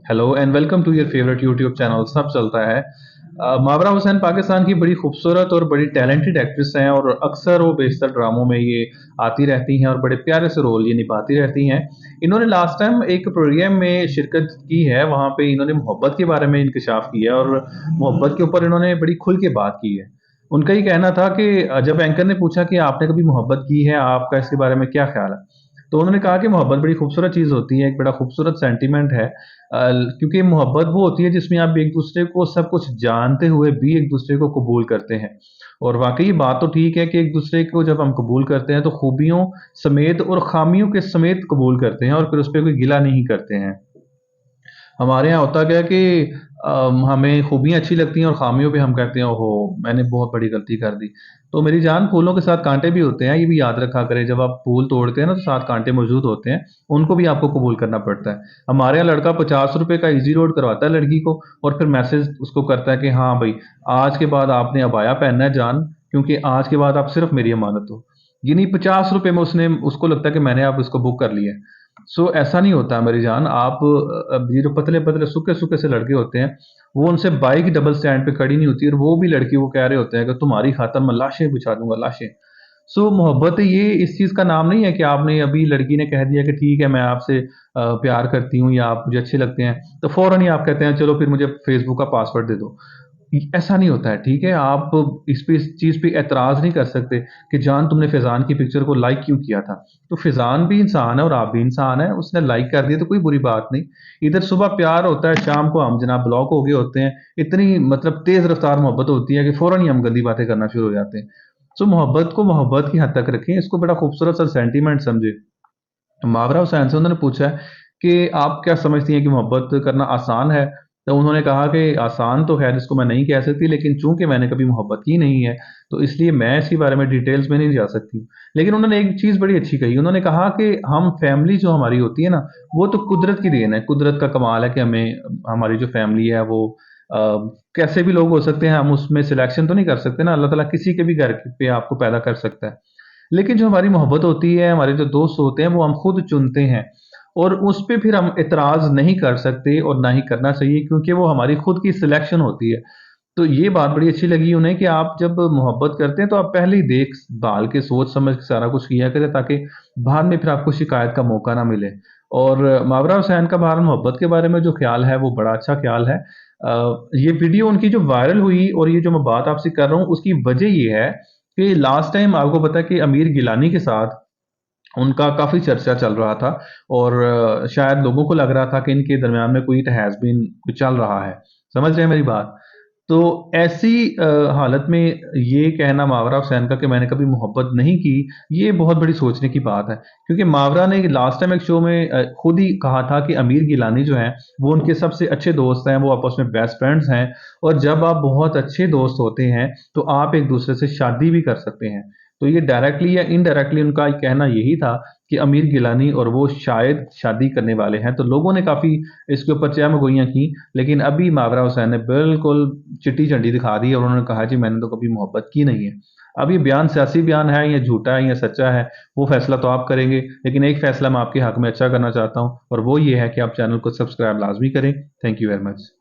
Hello and welcome to your favourite YouTube channel सब चलता है। मावरा हुसैन पाकिस्तान की बड़ी खूबसूरत और बड़ी टैलेंटेड एक्ट्रेस हैं और अक्सर वो बेशतर ड्रामों में ये आती रहती हैं और बड़े प्यारे से रोल ये निभाती रहती हैं। इन्होंने लास्ट टाइम एक प्रोग्राम में शिरकत की है, वहाँ पे इन्होंने मोहब्बत के बारे में इंकशाफ किया और मोहब्बत के ऊपर इन्होंने बड़ी खुल के बात की है। उनका ये कहना था कि जब एंकर ने पूछा कि आपने कभी मोहब्बत की है, आपका इसके बारे में क्या ख्याल है? तो उन्होंने कहा कि मोहब्बत बड़ी खूबसूरत चीज़ होती है, एक बड़ा खूबसूरत सेंटीमेंट है। क्योंकि मोहब्बत वो होती है जिसमें आप एक-दूसरे को सब कुछ जानते हुए भी एक-दूसरे को कबूल करते हैं। और वाक़ई बात तो ठीक है कि एक-दूसरे को जब हम कबूल करते हैं तो खूबियों समेत और ख़ामियों के समेत कबूल करते हैं और फिर उसपे कोई गिला नहीं करते हैं। हमारे यहाँ होता क्या है कि हमें खूबियाँ अच्छी लगती हैं और ख़ामियों पे हम कहते हैं, ओहो! मैंने बहुत बड़ी गलती कर दी। तो मेरी जान, फूलों के साथ काँटे भी होते हैं, ये भी याद रखा करें। जब आप फूल तोड़ते हैं ना तो साथ काँटे मौजूद होते हैं, उनको भी आपको कबूल करना पड़ता है। हमारे यहाँ लड़का ₹50 का ईज़ी रोड करवाता है लड़की को और फिर मैसेज उसको करता है कि हाँ भई, आज के बाद आपने अबाया पहनना है जान, क्योंकि आज के बाद आप सिर्फ़ मेरी अमानत हो। यानी ₹50 में उसको लगता है कि मैंने अब इसको बुक कर लिया है। सो ऐसा नहीं होता है मेरी जान। आप ये जो पतले-पतले, सूखे-सूखे से लड़के होते हैं, वो उनसे बाइक डबल स्टैंड पे खड़ी नहीं होती और वो भी लड़की को कह रहे होते हैं कि तुम्हारी खातिर मैं लाशें बिछा दूँगा, लाशें। सो मोहब्बत ये इस चीज़ का नाम नहीं है कि आपने अभी लड़की ने कह दिया कि ठीक है मैं आपसे प्यार करती हूँ या आप मुझे अच्छे लगते हैं, तो फ़ौरन ही आप कहते हैं चलो फिर मुझे फ़ेसबुक का पासवर्ड दे दो। ऐसा नहीं होता है, ठीक है? आप इस चीज़ पे एतराज़ नहीं कर सकते कि जान तुमने फ़ैज़ान की पिक्चर को लाइक क्यों किया था? तो फ़ैज़ान भी इंसान है और आप भी इंसान हैं, उसने लाइक कर दिया तो कोई बुरी बात नहीं। इधर सुबह प्यार होता है, शाम को हम जनाब ब्लॉक हो गए होते हैं। इतनी मतलब तेज़ रफ़्तार मोहब्बत होती है कि फ़ौरन ही हम गंदी बातें करना शुरू हो जाते हैं। सो मोहब्बत को मोहब्बत की हद तक रखें, इसको बड़ा खूबसूरत सा सेंटीमेंट समझें। मावरा हुसैन से उन्होंने पूछा है कि आप क्या समझती हैं कि मोहब्बत करना आसान है? तो उन्होंने कहा कि आसान तो ख़ैर इसको मैं नहीं कह सकती, लेकिन चूँकि मैंने कभी मोहब्बत की नहीं है, तो इसलिए मैं इसके बारे में डिटेल्स में नहीं जा सकती। लेकिन उन्होंने एक चीज़ बड़ी अच्छी कही, उन्होंने कहा कि हम फैमिली जो हमारी होती है ना, वो तो कुदरत की देन है, कुदरत का कमाल है कि हमें हमारी जो फैमिली है वो अ, कैसे भी लोग हो सकते हैं, हम उसमें सिलेक्शन तो नहीं कर सकते ना, अल्लाह ताला किसी के भी घर पे आपको पैदा कर सकता है। लेकिन जो हमारी मोहब्बत होती है, हमारे जो दोस्त होते हैं, वो हम खुद चुनते हैं और उस पे फिर हम इतराज़ नहीं कर सकते और ना ही करना चाहिए, क्योंकि वो हमारी खुद की सिलेक्शन होती है। तो ये बात बड़ी अच्छी लगी उन्हें कि आप जब मोहब्बत करते हैं, तो आप पहले ही देख-भाल के, सोच-समझ के सारा कुछ किया करें, ताकि बाद में फिर आपको शिकायत का मौका ना मिले। और मावरा हुसैन का बहरहाल मोहब्बत के बारे में जो ख़्याल है, वो बड़ा अच्छा ख़्याल है। ये वीडियो उनकी जो वायरल हुई और ये जो मैं बात आपसे कर रहा हूँ, उसकी वजह ये है कि लास्ट टाइम आपको पता है कि आमिर गिलानी के साथ उनका काफ़ी चर्चा चल रहा था और शायद लोगों को लग रहा था कि इनके दरमियान में कोई हैज़ बीन कुछ चल रहा है। समझ रहे हैं मेरी बात? तो ऐसी हालत में ये कहना मावरा हुसैन का कि मैंने कभी मोहब्बत नहीं की, ये बहुत बड़ी सोचने की बात है। क्योंकि मावरा ने लास्ट टाइम एक शो में खुद ही कहा था कि आमिर गिलानी जो हैं, वो उनके सबसे अच्छे दोस्त हैं, वो आपस में बेस्ट फ्रेंड्स हैं और जब आप बहुत अच्छे दोस्त होते हैं, तो आप एक-दूसरे से शादी भी कर सकते हैं। तो ये डायरेक्टली या इनडायरेक्टली उनका कहना यही था कि आमिर गिलानी और वो शायद शादी करने वाले हैं। तो लोगों ने काफ़ी इसके ऊपर चहमगोइयाँ की, लेकिन अभी मावरा हुसैन ने बिल्कुल चिट्टी झंडी दिखा दी और उन्होंने कहा जी मैंने तो कभी मोहब्बत की नहीं है। अब ये बयान सियासी बयान है या झूठा है या सच्चा है, वो फ़ैसला तो आप करेंगे। लेकिन एक फ़ैसला मैं आपके हक में अच्छा करना चाहता हूँ और वो ये है कि आप चैनल को सब्सक्राइब लाज़मी करें। Thank you very much.